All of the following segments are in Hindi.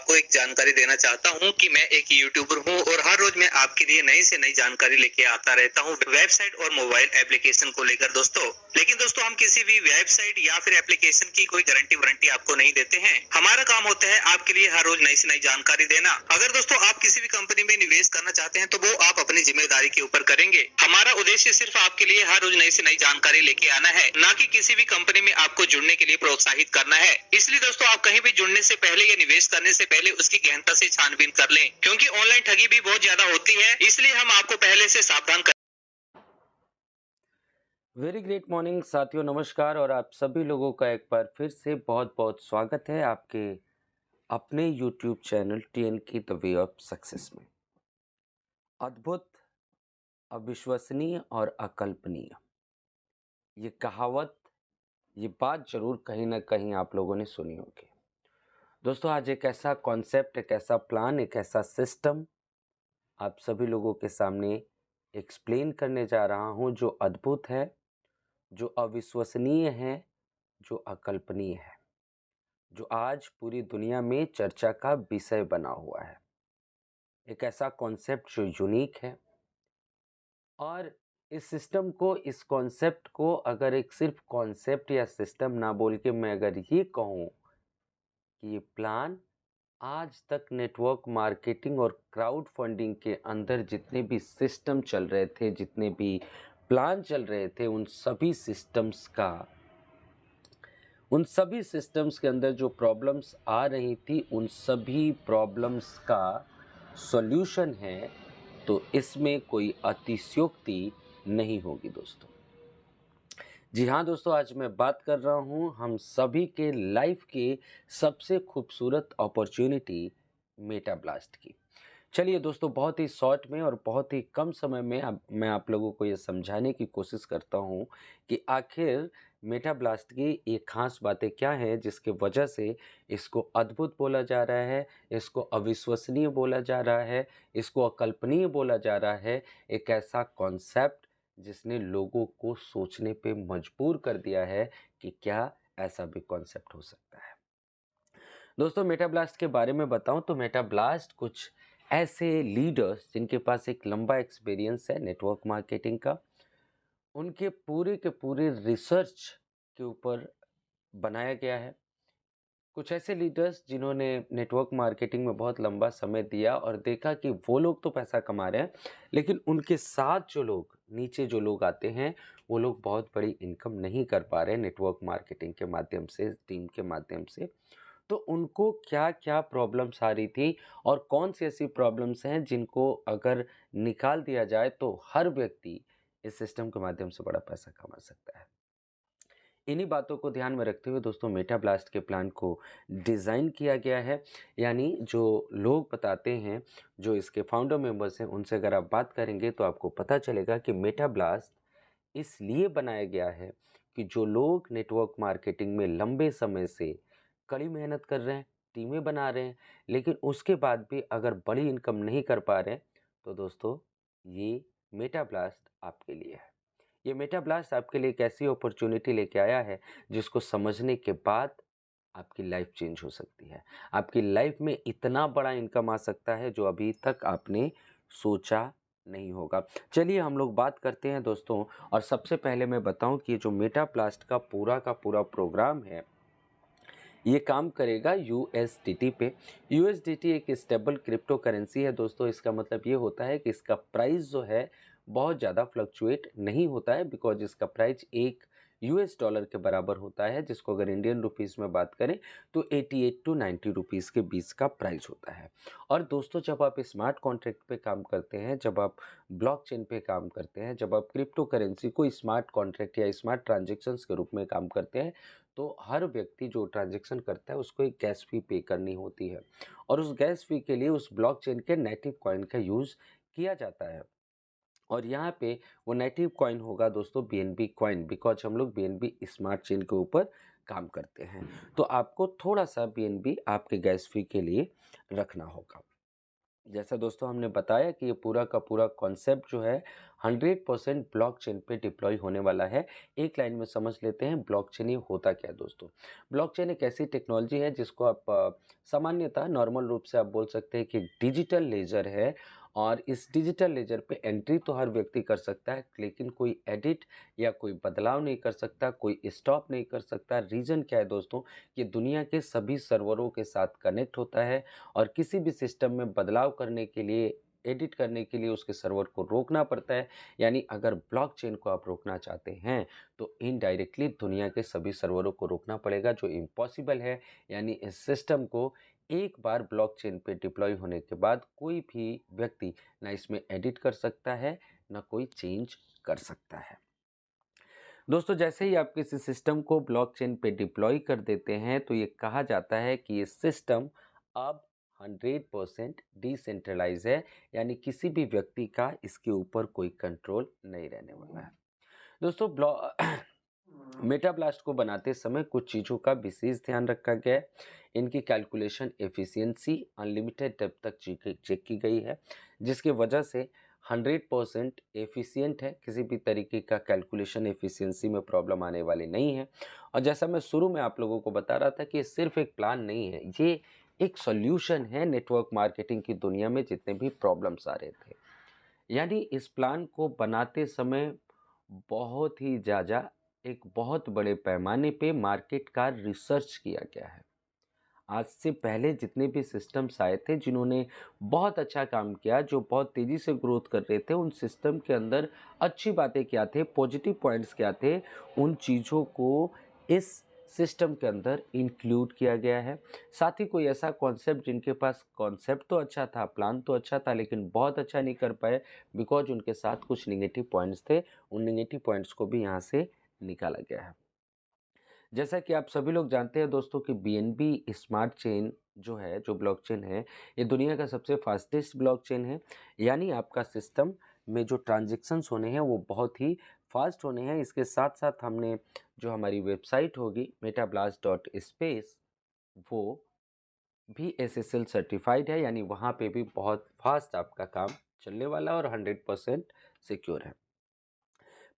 आपको एक जानकारी देना चाहता हूँ कि मैं एक यूट्यूबर हूँ और हर रोज मैं आपके लिए नई से नई जानकारी लेके आता रहता हूँ वेबसाइट और मोबाइल एप्लीकेशन को लेकर दोस्तों। लेकिन दोस्तों हम किसी भी वेबसाइट या फिर एप्लीकेशन की कोई गारंटी वारंटी आपको नहीं देते हैं। हमारा काम होता है आपके लिए हर रोज नई से नई जानकारी देना। अगर दोस्तों आप किसी भी कंपनी में निवेश करना चाहते हैं तो वो आप अपनी जिम्मेदारी के ऊपर करेंगे। हमारा उद्देश्य सिर्फ आपके लिए हर रोज नई से नई जानकारी लेके आना है, ना कि किसी भी कंपनी में आपको जुड़ने के लिए प्रोत्साहित करना है। इसलिए दोस्तों आप कहीं भी जुड़ने से पहले या निवेश करने से पहले उसकी गहनता से छानबीन कर लें, क्योंकि ऑनलाइन ठगी भी बहुत ज्यादा होती है, इसलिए हम आपको पहले से सावधान कर। वेरी ग्रेट मॉर्निंग साथियों, नमस्कार। और आप सभी लोगों का एक बार फिर से बहुत बहुत स्वागत है आपके अपने यूट्यूब चैनल टीएन की द वे ऑफ सक्सेस में। अद्भुत, अविश्वसनीय और अकल्पनीय, ये कहावत, ये बात जरूर कहीं ना कहीं आप लोगों ने सुनी होगी। दोस्तों, आज एक ऐसा कॉन्सेप्ट, एक ऐसा प्लान, एक ऐसा सिस्टम आप सभी लोगों के सामने एक्सप्लेन करने जा रहा हूं, जो अद्भुत है, जो अविश्वसनीय है, जो अकल्पनीय है, जो आज पूरी दुनिया में चर्चा का विषय बना हुआ है। एक ऐसा कॉन्सेप्ट जो यूनिक है। और इस सिस्टम को, इस कॉन्सेप्ट को अगर एक सिर्फ कॉन्सेप्ट या सिस्टम ना बोल के मैं अगर ये कहूँ कि ये प्लान आज तक नेटवर्क मार्केटिंग और क्राउड फंडिंग के अंदर जितने भी सिस्टम चल रहे थे, जितने भी प्लान चल रहे थे, उन सभी सिस्टम्स के अंदर जो प्रॉब्लम्स आ रही थी, उन सभी प्रॉब्लम्स का सॉल्यूशन है। तो इसमें कोई अतिशयोक्ति नहीं होगी दोस्तों। जी हाँ दोस्तों, आज मैं बात कर रहा हूँ हम सभी के लाइफ के सबसे खूबसूरत अपॉर्चुनिटी मेटा ब्लास्ट की। चलिए दोस्तों, बहुत ही शॉर्ट में और बहुत ही कम समय में मैं आप लोगों को ये समझाने की कोशिश करता हूँ कि आखिर मेटा ब्लास्ट की ये खास बातें क्या हैं, जिसके वजह से इसको अद्भुत बोला जा रहा है, इसको अविश्वसनीय बोला जा रहा है, इसको अकल्पनीय बोला जा रहा है। एक ऐसा कॉन्सेप्ट जिसने लोगों को सोचने पे मजबूर कर दिया है कि क्या ऐसा भी कॉन्सेप्ट हो सकता है। दोस्तों, मेटा ब्लास्ट के बारे में बताऊं तो मेटा ब्लास्ट कुछ ऐसे लीडर्स जिनके पास एक लंबा एक्सपीरियंस है नेटवर्क मार्केटिंग का, उनके पूरे के पूरे रिसर्च के ऊपर बनाया गया है। कुछ ऐसे लीडर्स जिन्होंने नेटवर्क मार्केटिंग में बहुत लंबा समय दिया और देखा कि वो लोग तो पैसा कमा रहे हैं, लेकिन उनके साथ जो लोग, नीचे जो लोग आते हैं, वो लोग बहुत बड़ी इनकम नहीं कर पा रहे नेटवर्क मार्केटिंग के माध्यम से, टीम के माध्यम से। तो उनको क्या क्या प्रॉब्लम्स आ रही थी और कौन सी ऐसी प्रॉब्लम्स हैं जिनको अगर निकाल दिया जाए तो हर व्यक्ति इस सिस्टम के माध्यम से बड़ा पैसा कमा सकता है। इन्हीं बातों को ध्यान में रखते हुए दोस्तों मेटा ब्लास्ट के प्लान को डिज़ाइन किया गया है। यानी जो लोग बताते हैं, जो इसके फाउंडर मेंबर्स हैं, उनसे अगर आप बात करेंगे तो आपको पता चलेगा कि मेटा ब्लास्ट इसलिए बनाया गया है कि जो लोग नेटवर्क मार्केटिंग में लंबे समय से कड़ी मेहनत कर रहे हैं, टीमें बना रहे हैं, लेकिन उसके बाद भी अगर बड़ी इनकम नहीं कर पा रहे हैं, तो दोस्तों ये मेटा ब्लास्ट आपके लिए है। ये मेटा ब्लास्ट आपके लिए एक ऐसी अपॉर्चुनिटी लेके आया है जिसको समझने के बाद आपकी लाइफ चेंज हो सकती है। आपकी लाइफ में इतना बड़ा इनकम आ सकता है जो अभी तक आपने सोचा नहीं होगा। चलिए हम लोग बात करते हैं दोस्तों। और सबसे पहले मैं बताऊं कि जो मेटा ब्लास्ट का पूरा प्रोग्राम है, ये काम करेगा यूएसडीटी पे। यूएसडीटी एक स्टेबल क्रिप्टो करेंसी है दोस्तों। इसका मतलब ये होता है कि इसका प्राइस जो है बहुत ज़्यादा फ्लक्चुएट नहीं होता है, बिकॉज इसका प्राइस एक यूएस डॉलर के बराबर होता है, जिसको अगर इंडियन रुपीस में बात करें तो 88 टू 90 रुपीज़ के बीच का प्राइस होता है। और दोस्तों, जब आप स्मार्ट कॉन्ट्रैक्ट पे काम करते हैं, जब आप ब्लॉकचेन पे काम करते हैं, जब आप क्रिप्टो करेंसी को स्मार्ट कॉन्ट्रैक्ट या स्मार्ट ट्रांजेक्शन्स के रूप में काम करते हैं, तो हर व्यक्ति जो ट्रांजैक्शन करता है उसको एक गैस फी पे करनी होती है। और उस गैस फी के लिए उस ब्लॉकचेन के नेटिव कॉइन का यूज़ किया जाता है। और यहाँ पे वो नेटिव कॉइन होगा दोस्तों बीएनबी कॉइन, बिकॉज हम लोग बीएनबी स्मार्ट चेन के ऊपर काम करते हैं। तो आपको थोड़ा सा बीएनबी आपके गैस फी के लिए रखना होगा। जैसा दोस्तों हमने बताया कि ये पूरा का पूरा कॉन्सेप्ट जो है 100% ब्लॉकचेन पे डिप्लॉय होने वाला है। एक लाइन में समझ लेते हैं ब्लॉकचेन ये होता क्या है दोस्तों। ब्लॉकचेन एक ऐसी टेक्नोलॉजी है जिसको आप सामान्यतः नॉर्मल रूप से आप बोल सकते हैं कि डिजिटल लेजर है, और इस डिजिटल लेजर पे एंट्री तो हर व्यक्ति कर सकता है, लेकिन कोई एडिट या कोई बदलाव नहीं कर सकता, कोई स्टॉप नहीं कर सकता। रीज़न क्या है दोस्तों, ये दुनिया के सभी सर्वरों के साथ कनेक्ट होता है, और किसी भी सिस्टम में बदलाव करने के लिए, एडिट करने के लिए उसके सर्वर को रोकना पड़ता है। यानी अगर ब्लॉकचेन को आप रोकना चाहते हैं तो इनडायरेक्टली दुनिया के सभी सर्वरों को रोकना पड़ेगा, जो इम्पॉसिबल है। यानी इस सिस्टम को एक बार ब्लॉकचेन पे डिप्लॉय होने के बाद कोई भी व्यक्ति ना इसमें एडिट कर सकता है, ना कोई चेंज कर सकता है। दोस्तों जैसे ही आप किसी सिस्टम को ब्लॉकचेन पे डिप्लॉय कर देते हैं तो ये कहा जाता है कि ये सिस्टम अब 100% डिसेंट्रलाइज है, यानी किसी भी व्यक्ति का इसके ऊपर कोई कंट्रोल नहीं रहने वाला है। दोस्तों मेटा ब्लास्ट को बनाते समय कुछ चीज़ों का विशेष ध्यान रखा गया है। इनकी कैलकुलेशन एफिशिएंसी अनलिमिटेड डेप्थ तक चेक की गई है, जिसकी वजह से 100% एफिशिएंट है। किसी भी तरीके का कैलकुलेशन एफिशिएंसी में प्रॉब्लम आने वाली नहीं है। और जैसा मैं शुरू में आप लोगों को बता रहा था कि ये सिर्फ एक प्लान नहीं है, ये एक सॉल्यूशन है नेटवर्क मार्केटिंग की दुनिया में जितने भी प्रॉब्लम्स आ रहे थे। यानी इस प्लान को बनाते समय बहुत ही ज़्यादा एक बहुत बड़े पैमाने पे मार्केट का रिसर्च किया गया है। आज से पहले जितने भी सिस्टम्स आए थे जिन्होंने बहुत अच्छा काम किया, जो बहुत तेज़ी से ग्रोथ कर रहे थे, उन सिस्टम के अंदर अच्छी बातें क्या थे, पॉजिटिव पॉइंट्स क्या थे, उन चीज़ों को इस सिस्टम के अंदर इंक्लूड किया गया है। साथ ही कोई ऐसा कॉन्सेप्ट जिनके पास कॉन्सेप्ट तो अच्छा था, प्लान तो अच्छा था, लेकिन बहुत अच्छा नहीं कर पाए बिकॉज उनके साथ कुछ निगेटिव पॉइंट्स थे, उन निगेटिव पॉइंट्स को भी यहाँ से निकाला गया है। जैसा कि आप सभी लोग जानते हैं दोस्तों कि बीएनबी स्मार्ट चेन जो है, जो ब्लॉकचेन है, ये दुनिया का सबसे फास्टेस्ट ब्लॉकचेन है। यानी आपका सिस्टम में जो ट्रांजैक्शंस होने हैं वो बहुत ही फास्ट होने हैं। इसके साथ साथ हमने जो हमारी वेबसाइट होगी metablast.space, वो भी एसएसएल सर्टिफाइड है, यानी वहाँ पे भी बहुत फास्ट आपका काम चलने वाला है और 100% सिक्योर है।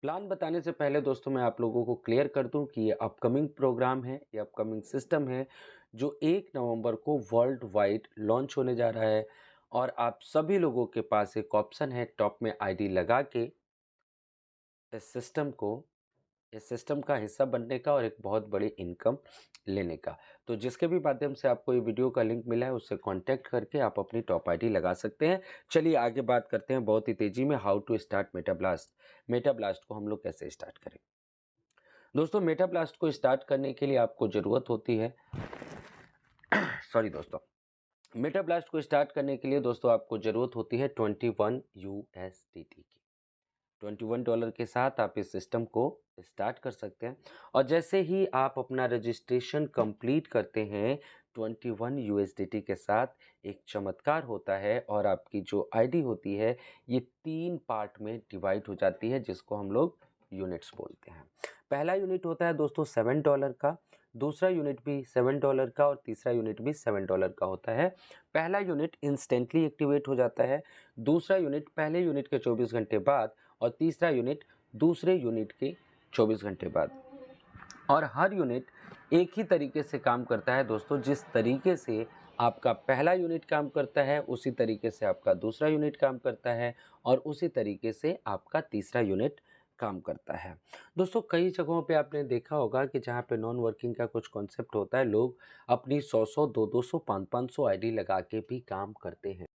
प्लान बताने से पहले दोस्तों मैं आप लोगों को क्लियर कर दूं कि ये अपकमिंग प्रोग्राम है, ये अपकमिंग सिस्टम है जो 1 नवंबर को वर्ल्ड वाइड लॉन्च होने जा रहा है। और आप सभी लोगों के पास एक ऑप्शन है टॉप में आईडी लगा के इस सिस्टम को, इस सिस्टम का हिस्सा बनने का और एक बहुत बड़ी इनकम लेने का। तो जिसके भी माध्यम से आपको ये वीडियो का लिंक मिला है उससे कांटेक्ट करके आप अपनी टॉप आईडी लगा सकते हैं। चलिए आगे बात करते हैं बहुत ही तेजी में, हाउ टू स्टार्ट मेटाब्लास्ट। मेटाब्लास्ट को हम लोग कैसे स्टार्ट करें। दोस्तों मेटाब्लास्ट को स्टार्ट करने के लिए आपको ज़रूरत होती है सॉरी दोस्तों, मेटाब्लास्ट को स्टार्ट करने के लिए दोस्तों आपको ज़रूरत होती है 21 USDT की। $21 के साथ आप इस सिस्टम को स्टार्ट कर सकते हैं। और जैसे ही आप अपना रजिस्ट्रेशन कंप्लीट करते हैं 21 USDT के साथ, एक चमत्कार होता है और आपकी जो आईडी होती है ये 3 पार्ट में डिवाइड हो जाती है, जिसको हम लोग यूनिट्स बोलते हैं। पहला यूनिट होता है दोस्तों $7 का, दूसरा यूनिट भी $7 का और तीसरा यूनिट भी $7 का होता है। पहला यूनिट इंस्टेंटली एक्टिवेट हो जाता है, दूसरा यूनिट पहले यूनिट के 24 घंटे बाद और तीसरा यूनिट दूसरे यूनिट के 24 घंटे बाद। और हर यूनिट एक ही तरीके से काम करता है दोस्तों। जिस तरीके से आपका पहला यूनिट काम करता है उसी तरीके से आपका दूसरा यूनिट काम करता है और उसी तरीके से आपका तीसरा यूनिट काम करता है। दोस्तों कई जगहों पे आपने देखा होगा कि जहाँ पे नॉन वर्किंग का कुछ कॉन्सेप्ट होता है, लोग अपनी 100-100, 200, 500 आईडी लगा के भी काम करते हैं।